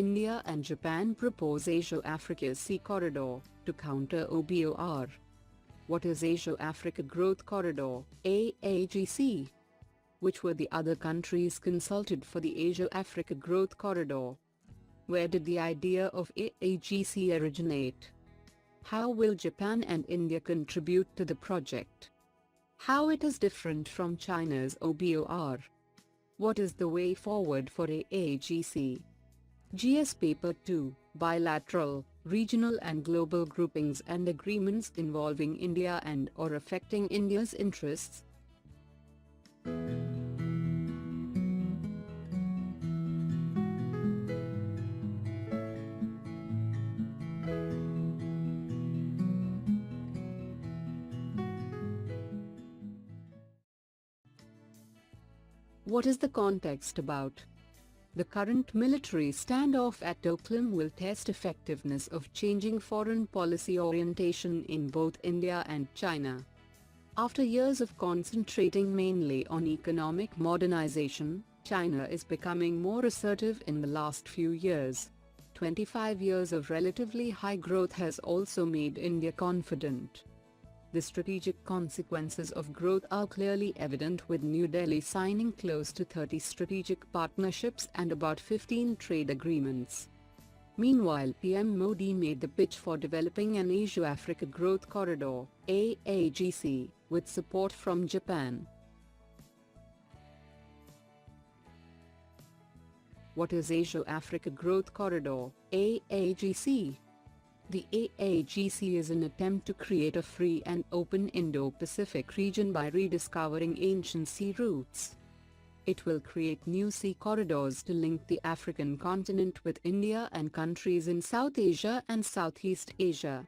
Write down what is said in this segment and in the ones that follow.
India and Japan propose Asia-Africa Sea Corridor to counter OBOR. What is Asia-Africa Growth Corridor, AAGC? Which were the other countries consulted for the Asia-Africa Growth Corridor? Where did the idea of AAGC originate? How will Japan and India contribute to the project? How it is different from China's OBOR? What is the way forward for AAGC? GS Paper 2, Bilateral, Regional and Global Groupings and Agreements Involving India and/or Affecting India's Interests. What is the context about? The current military standoff at Dokalam will test effectiveness of changing foreign policy orientation in both India and China. After years of concentrating mainly on economic modernization, China is becoming more assertive in the last few years. 25 years of relatively high growth has also made India confident. The strategic consequences of growth are clearly evident, with New Delhi signing close to 30 strategic partnerships and about 15 trade agreements. Meanwhile, PM Modi made the pitch for developing an Asia-Africa Growth Corridor, AAGC, with support from Japan. What is Asia-Africa Growth Corridor, AAGC? The AAGC is an attempt to create a free and open Indo-Pacific region by rediscovering ancient sea routes. It will create new sea corridors to link the African continent with India and countries in South Asia and Southeast Asia.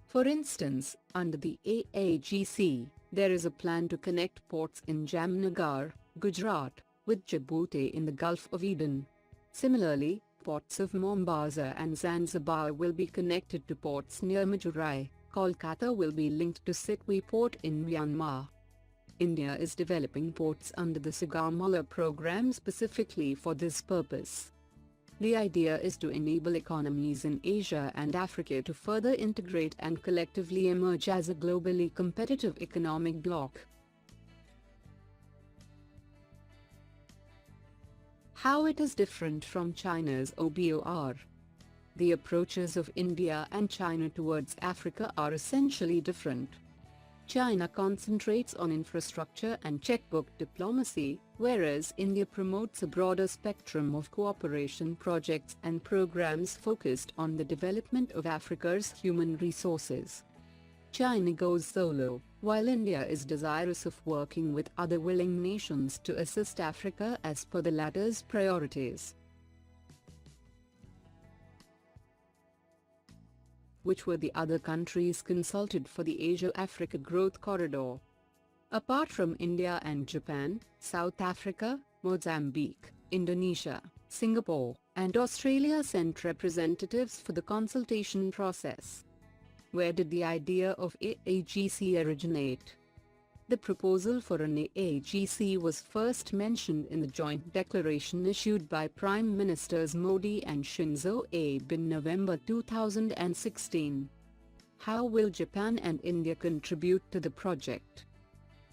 For instance, under the AAGC, there is a plan to connect ports in Jamnagar, Gujarat, with Djibouti in the Gulf of Eden. Similarly, ports of Mombasa and Zanzibar will be connected to ports near Madurai. Kolkata will be linked to Sittwe port in Myanmar. India is developing ports under the Sagarmala program specifically for this purpose. The idea is to enable economies in Asia and Africa to further integrate and collectively emerge as a globally competitive economic bloc. How it is different from China's OBOR. The approaches of India and China towards Africa are essentially different. China concentrates on infrastructure and checkbook diplomacy, whereas India promotes a broader spectrum of cooperation projects and programs focused on the development of Africa's human resources. China goes solo, while India is desirous of working with other willing nations to assist Africa as per the latter's priorities. Which were the other countries consulted for the Asia-Africa Growth Corridor? Apart from India and Japan, South Africa, Mozambique, Indonesia, Singapore, and Australia sent representatives for the consultation process. Where did the idea of AAGC originate? The proposal for an AAGC was first mentioned in the joint declaration issued by Prime Ministers Modi and Shinzo Abe in November 2016. How will Japan and India contribute to the project?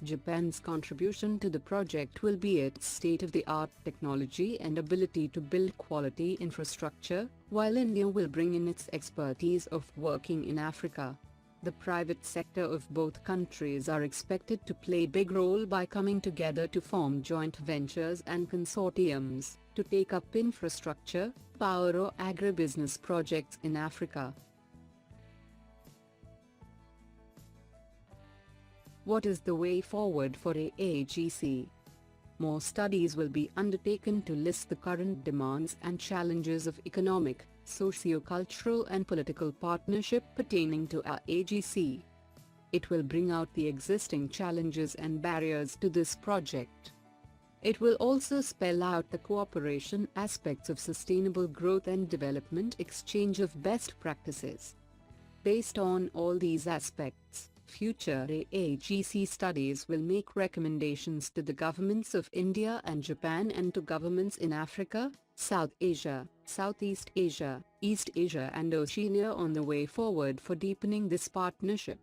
Japan's contribution to the project will be its state-of-the-art technology and ability to build quality infrastructure, while India will bring in its expertise of working in Africa. The private sector of both countries are expected to play a big role by coming together to form joint ventures and consortiums to take up infrastructure, power or agribusiness projects in Africa. What is the way forward for AAGC? More studies will be undertaken to list the current demands and challenges of economic, socio-cultural and political partnership pertaining to AAGC. It will bring out the existing challenges and barriers to this project. It will also spell out the cooperation aspects of sustainable growth and development, exchange of best practices. Based on all these aspects, Future AAGC studies will make recommendations to the governments of India and Japan and to governments in Africa, South Asia, Southeast Asia, East Asia and Oceania on the way forward for deepening this partnership.